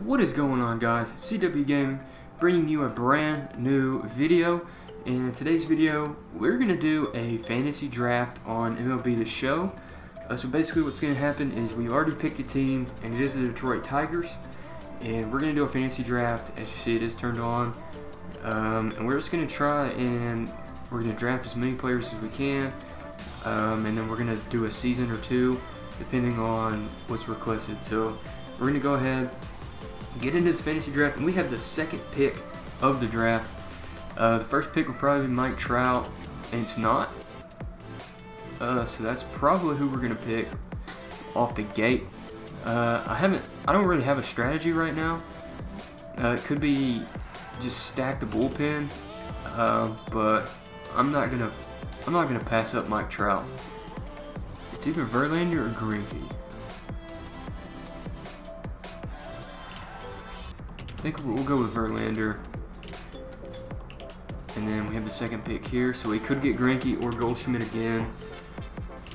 What is going on, guys? It's CW Gaming bringing you a brand new video. In today's video we're going to do a fantasy draft on MLB The Show. So basically what's going to happen is we've already picked a team, and it is the Detroit Tigers, and we're going to do a fantasy draft. As you see, it is turned on, and we're just going to try and we're going to draft as many players as we can, and then we're going to do a season or two depending on what's requested. So we're going to go ahead, get into this fantasy draft, and we have the second pick of the draft. The first pick will probably be Mike Trout, and it's not. So that's probably who we're gonna pick off the gate. I don't really have a strategy right now. It could be just stack the bullpen, but I'm not gonna pass up Mike Trout. It's either Verlander or Greinke. I think we'll go with Verlander. And then we have the second pick here, so we could get Greinke or Goldschmidt again.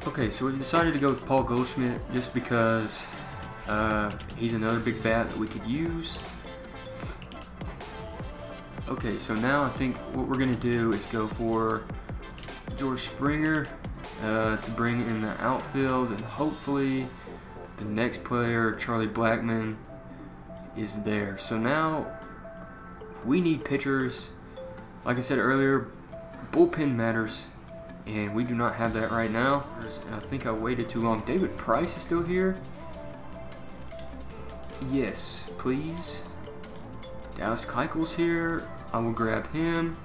Okay, so we decided to go with Paul Goldschmidt just because he's another big bat that we could use. Okay, so now I think what we're going to do is go for George Springer to bring in the outfield, and hopefully the next player, Charlie Blackmon, is there. So now we need pitchers. Like I said earlier, bullpen matters, and we do not have that right now. And I think I waited too long. David Price is still here. Yes, please. Dallas Keuchel's here. I will grab him.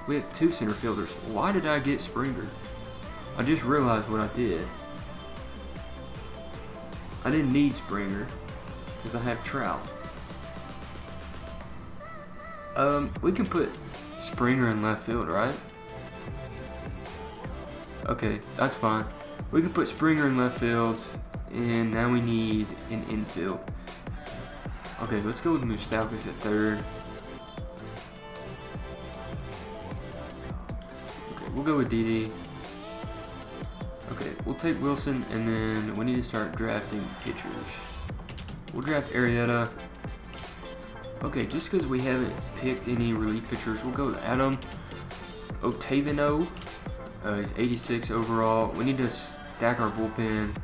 We have two center fielders. Why did I get Springer? I just realized what I did. I didn't need Springer because I have Trout. We can put Springer in left field, right? Okay, that's fine. We can put Springer in left field, and now we need an infield. Okay, let's go with Moustakas at third. Okay, we'll go with Didi. Okay, we'll take Wilson, and then we need to start drafting pitchers. We'll draft Arrieta. Okay, just because we haven't picked any relief pitchers, we'll go with Adam Ottavino. He's 86 overall. We need to stack our bullpen,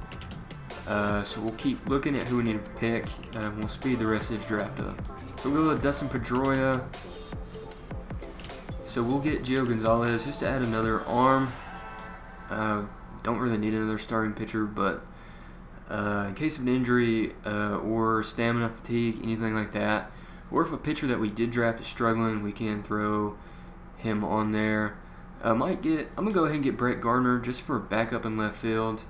so we'll keep looking at who we need to pick. We'll speed the rest of this draft up. So we'll go with Dustin Pedroia. So we'll get Gio Gonzalez just to add another arm. Don't really need another starting pitcher, but in case of an injury or stamina fatigue, anything like that, or if a pitcher that we did draft is struggling, we can throw him on there. I'm gonna go ahead and get Brett Gardner just for backup in left field,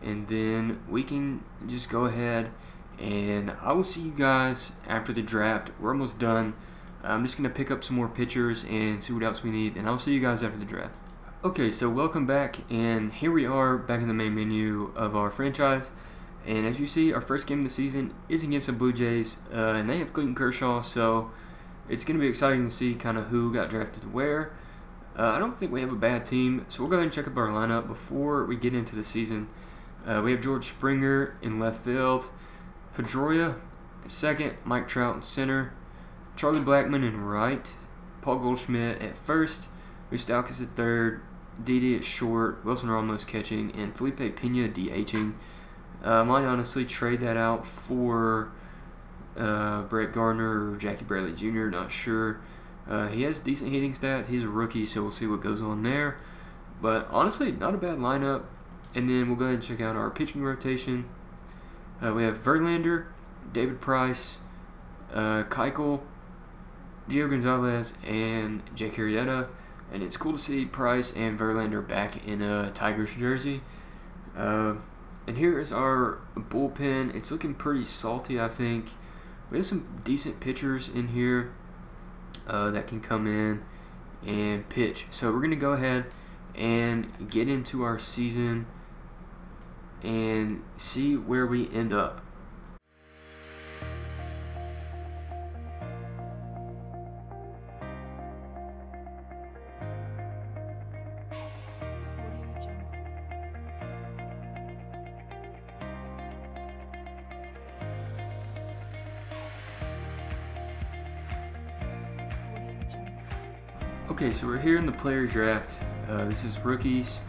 and then we can just go ahead, and I will see you guys after the draft. We're almost done. I'm just gonna pick up some more pitchers and see what else we need, and I'll see you guys after the draft. Okay, so welcome back, and here we are back in the main menu of our franchise. And as you see, our first game of the season is against the Blue Jays, and they have Clayton Kershaw, so it's going to be exciting to see kind of who got drafted where. I don't think we have a bad team, so we'll go ahead and check up our lineup before we get into the season. We have George Springer in left field, Pedroia in second, Mike Trout in center, Charlie Blackmon in right, Paul Goldschmidt at first, Moustakas at third, Didi at short, Wilson Ramos catching, and Felipe Pena DHing. Might honestly trade that out for Brett Gardner or Jackie Bradley Jr., not sure. He has decent hitting stats. He's a rookie, so we'll see what goes on there. But honestly, not a bad lineup. And then we'll go ahead and check out our pitching rotation. We have Verlander, David Price, Keuchel, Gio Gonzalez, and Jake Arrieta. And it's cool to see Price and Verlander back in a Tigers jersey. And here is our bullpen. It's looking pretty salty, I think. We have some decent pitchers in here that can come in and pitch. So we're going to go ahead and get into our season and see where we end up. Okay, so we're here in the player draft. This is rookies.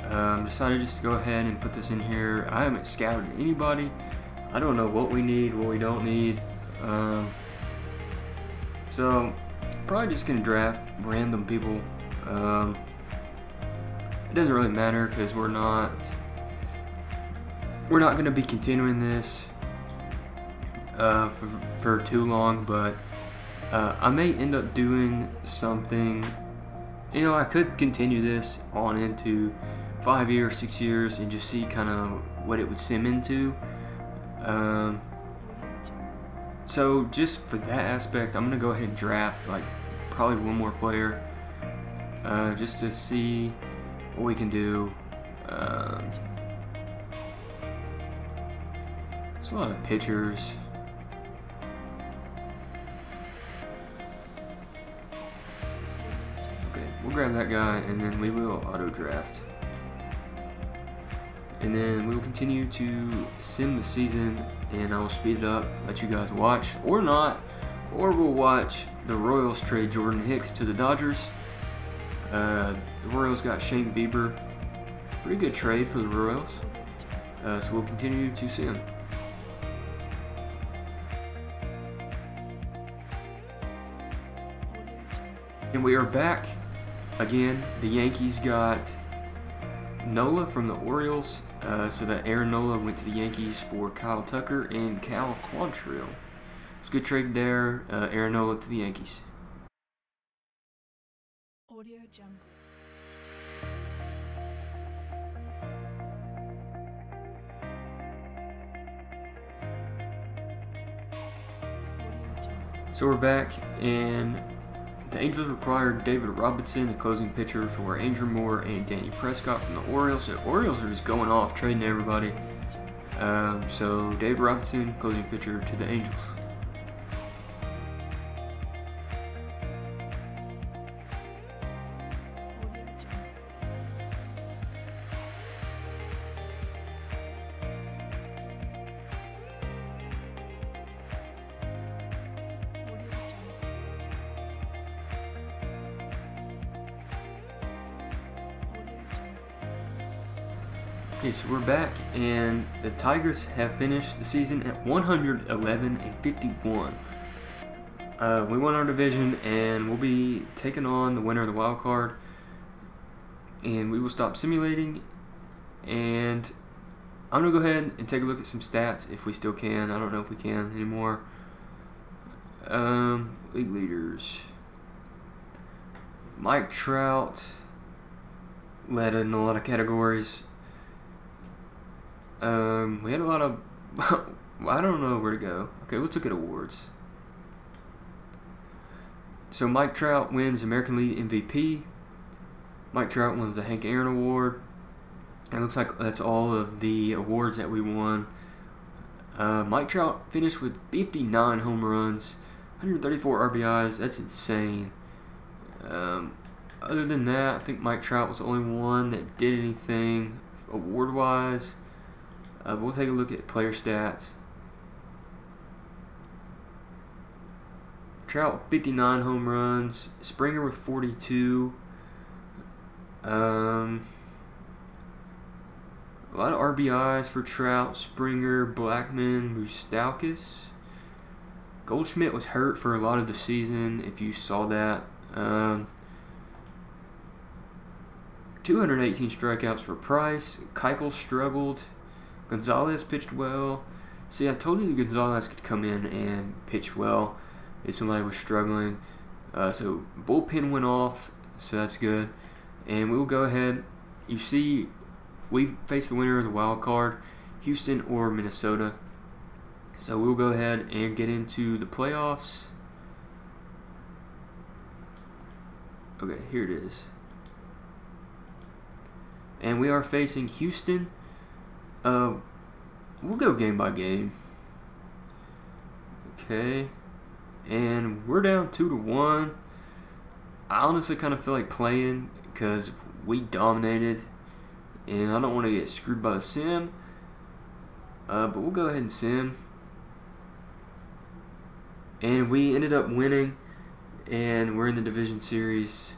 Decided just to go ahead and put this in here. I haven't scouted anybody. I don't know what we need, what we don't need. So probably just gonna draft random people. It doesn't really matter because we're not gonna be continuing this for too long, but I may end up doing something. You know, I could continue this on into 5 years, 6 years, and just see kind of what it would sim into. So just for that aspect, I'm gonna go ahead and draft like probably one more player, just to see what we can do. There's a lot of pitchers. Okay, we'll grab that guy and then we will auto draft. And then we will continue to sim the season, and I will speed it up, let you guys watch, or not, or we'll watch the Royals trade Jordan Hicks to the Dodgers. The Royals got Shane Bieber. Pretty good trade for the Royals. So we'll continue to sim. And we are back again. The Yankees got Nola from the Orioles, so that Aaron Nola went to the Yankees for Kyle Tucker and Cal Quantrill. It's a good trade there. Aaron Nola to the Yankees. Audio Jungle. So we're back, and the Angels required David Robinson, a closing pitcher, for Andrew Moore and Danny Prescott from the Orioles. The Orioles are just going off, trading everybody. So David Robinson, closing pitcher to the Angels. Okay, so we're back, and the Tigers have finished the season at 111-51. We won our division, and we'll be taking on the winner of the wild card. And we will stop simulating, and I'm gonna go ahead and take a look at some stats if we still can. I don't know if we can anymore. League leaders. Mike Trout led in a lot of categories. We had a lot of I don't know where to go. Okay, let's look at awards. So Mike Trout wins American League MVP. Mike Trout wins the Hank Aaron Award. It looks like that's all of the awards that we won. Mike Trout finished with 59 home runs, 134 RBIs. That's insane. Other than that, I think Mike Trout was the only one that did anything award-wise. We'll take a look at player stats. Trout 59 home runs, Springer with 42. A lot of RBIs for Trout, Springer, Blackman, Moustakas. Goldschmidt was hurt for a lot of the season, if you saw that. 218 strikeouts for Price. Keuchel struggled. Gonzalez pitched well. See, I told you that Gonzalez could come in and pitch well if somebody was struggling. So bullpen went off, so that's good. And we'll go ahead. You see, we face the winner of the wild card, Houston or Minnesota. So we'll go ahead and get into the playoffs. Okay, here it is. And we are facing Houston. We'll go game by game. Okay. And we're down 2-1. I honestly kind of feel like playing because we dominated. And I don't want to get screwed by the sim. But we'll go ahead and sim. And we ended up winning. and we're in the division series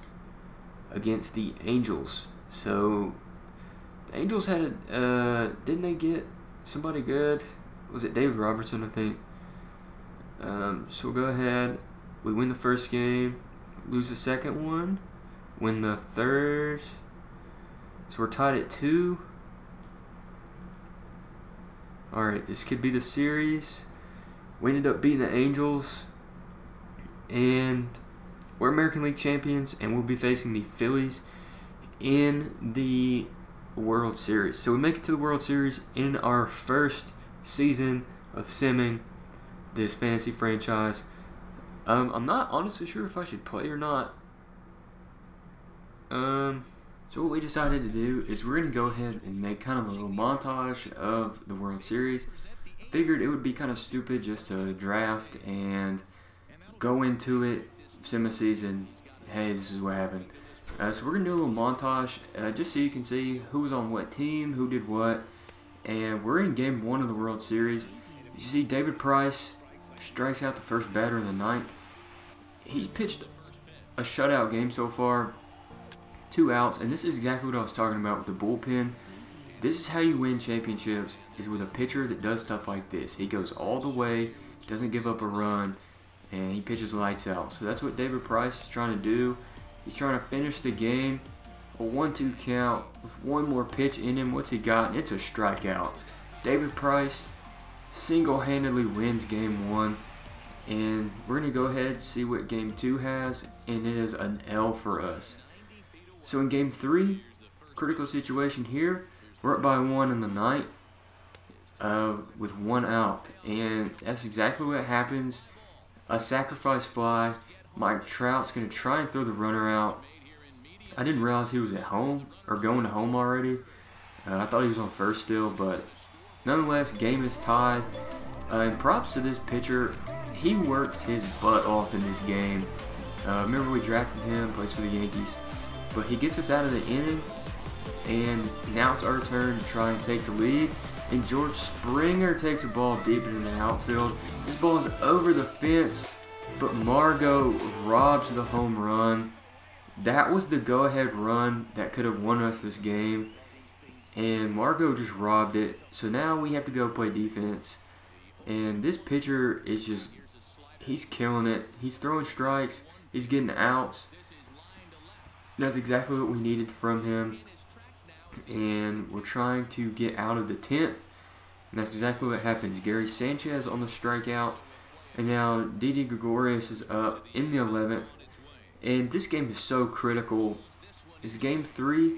against the Angels. So the Angels had didn't they get somebody good? Was it David Robertson, I think? So we'll go ahead. We win the first game, lose the second one, win the third. So we're tied at 2. Alright, this could be the series. We ended up beating the Angels, and we're American League champions, and we'll be facing the Phillies in the World Series. So we make it to the World Series in our first season of simming this fantasy franchise. I'm not honestly sure if I should play or not. So what we decided to do is we're going to go ahead and make kind of a little montage of the World Series. Figured it would be kind of stupid just to draft and go into it, sim a season, hey, this is what happened. So we're going to do a little montage just so you can see who was on what team, who did what. And we're in Game 1 of the World Series. You see David Price strikes out the first batter in the 9th. He's pitched a shutout game so far. 2 outs, and this is exactly what I was talking about with the bullpen. This is how you win championships, is with a pitcher that does stuff like this. He goes all the way, doesn't give up a run, and he pitches lights out. So that's what David Price is trying to do. He's trying to finish the game. A 1-2 count with one more pitch in him. What's he got? It's a strikeout. David Price single-handedly wins Game 1. And we're going to go ahead and see what Game 2 has, and it is an L for us. So in Game 3, critical situation here. We're up by 1 in the 9th with 1 out. And that's exactly what happens. A sacrifice fly. Mike Trout's going to try and throw the runner out. I didn't realize he was at home or going to home already. I thought he was on first still, but nonetheless, game is tied. And props to this pitcher. He works his butt off in this game. Remember we drafted him, plays for the Yankees. But he gets us out of the inning, and now it's our turn to try and take the lead. And George Springer takes a ball deep into the outfield. This ball is over the fence, but Margot robs the home run. That was the go-ahead run that could have won us this game, and Margot just robbed it. So now we have to go play defense. And this pitcher is just, he's killing it. He's throwing strikes. He's getting outs. That's exactly what we needed from him. And we're trying to get out of the 10th. And that's exactly what happens. Gary Sanchez on the strikeout. And now Didi Gregorius is up in the 11th. And this game is so critical. It's Game 3.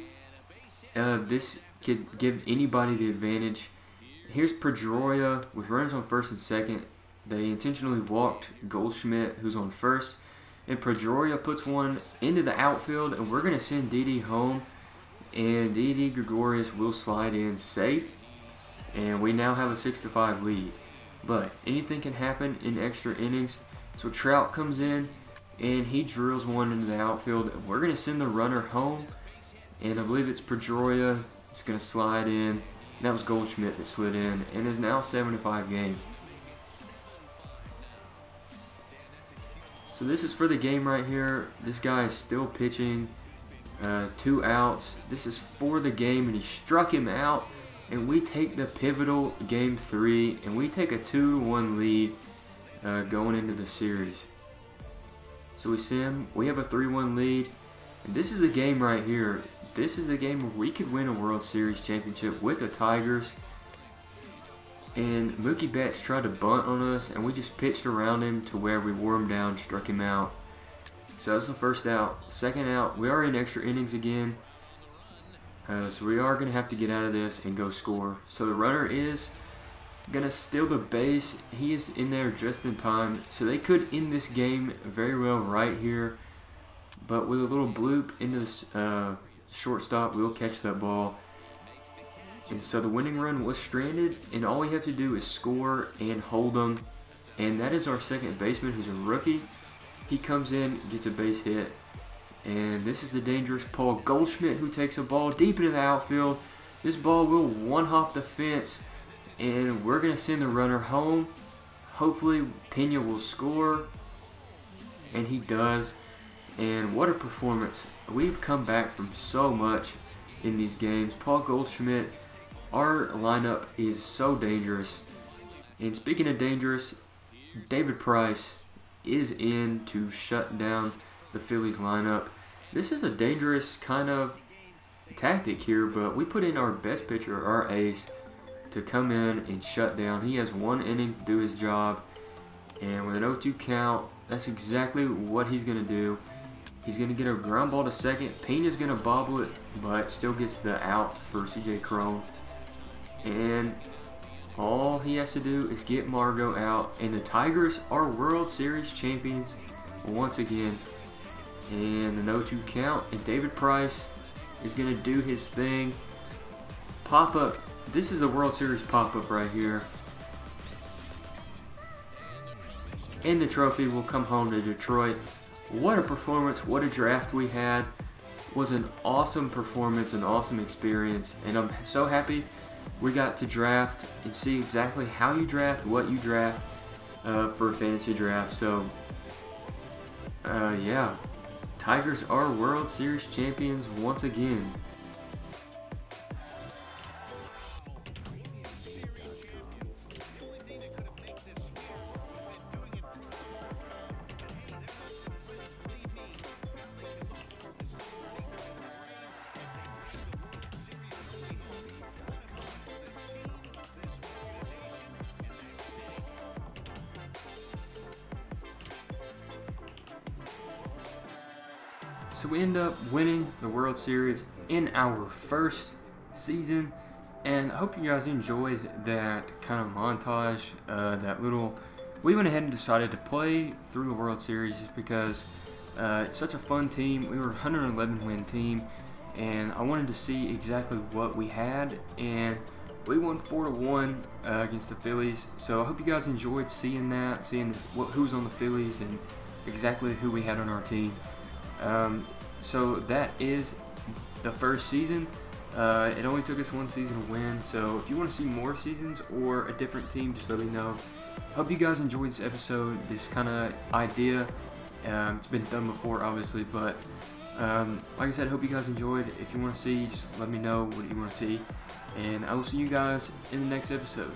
This could give anybody the advantage. Here's Pedroia with runners on first and second. They intentionally walked Goldschmidt, who's on first. And Pedroia puts one into the outfield, and we're going to send Didi home. And Didi Gregorius will slide in safe. And we now have a 6-5 lead. But anything can happen in extra innings. So Trout comes in, and he drills one into the outfield. And we're going to send the runner home. And I believe it's Pedroia. It's going to slide in. And that was Goldschmidt that slid in. And it's now a 7-5 game. So this is for the game right here. This guy is still pitching. 2 outs. This is for the game, and he struck him out. And we take the pivotal Game 3, and we take a 2-1 lead going into the series. So we have a 3-1 lead. And this is the game right here. This is the game where we could win a World Series championship with the Tigers. And Mookie Betts tried to bunt on us, and we just pitched around him to where we wore him down, struck him out. So that's the first out. Second out, we are in extra innings again. So we are going to have to get out of this and go score. So the runner is going to steal the base. He is in there just in time. So they could end this game very well right here. But with a little bloop into the shortstop, we'll catch that ball. And so the winning run was stranded, and all we have to do is score and hold them. And that is our second baseman, who's a rookie. He comes in, gets a base hit. And this is the dangerous Paul Goldschmidt, who takes a ball deep into the outfield. This ball will one-hop the fence, and we're going to send the runner home. Hopefully, Pena will score. and he does. And what a performance. We've come back from so much in these games. Paul Goldschmidt, our lineup is so dangerous. And speaking of dangerous, David Price is in to shut down the Phillies lineup. This is a dangerous kind of tactic here, but we put in our best pitcher, our ace, to come in and shut down. He has 1 inning to do his job, and with an 0-2 count, that's exactly what he's going to do. He's going to get a ground ball to second. Pena's going to bobble it, but still gets the out for C.J. Cron. And all he has to do is get Margot out, and the Tigers are World Series champions once again. And an 0-2 count, and David Price is going to do his thing. Pop-up. This is the World Series pop-up right here. And the trophy will come home to Detroit. What a performance. What a draft we had. It was an awesome performance, an awesome experience. And I'm so happy we got to draft and see exactly how you draft, what you draft for a fantasy draft. So, yeah. Tigers are World Series champions once again. So we end up winning the World Series in our first season, and I hope you guys enjoyed that kind of montage, we went ahead and decided to play through the World Series just because it's such a fun team. We were a 111 win team, and I wanted to see exactly what we had, and we won 4-1 against the Phillies. So I hope you guys enjoyed seeing that, seeing who's on the Phillies and exactly who we had on our team. So that is the first season. It only took us 1 season to win, so if you want to see more seasons or a different team, just let me know. Hope you guys enjoyed this episode, this kind of idea. It's been done before, obviously, but like I said, hope you guys enjoyed. If you want to see, just let me know what you want to see, and I will see you guys in the next episode.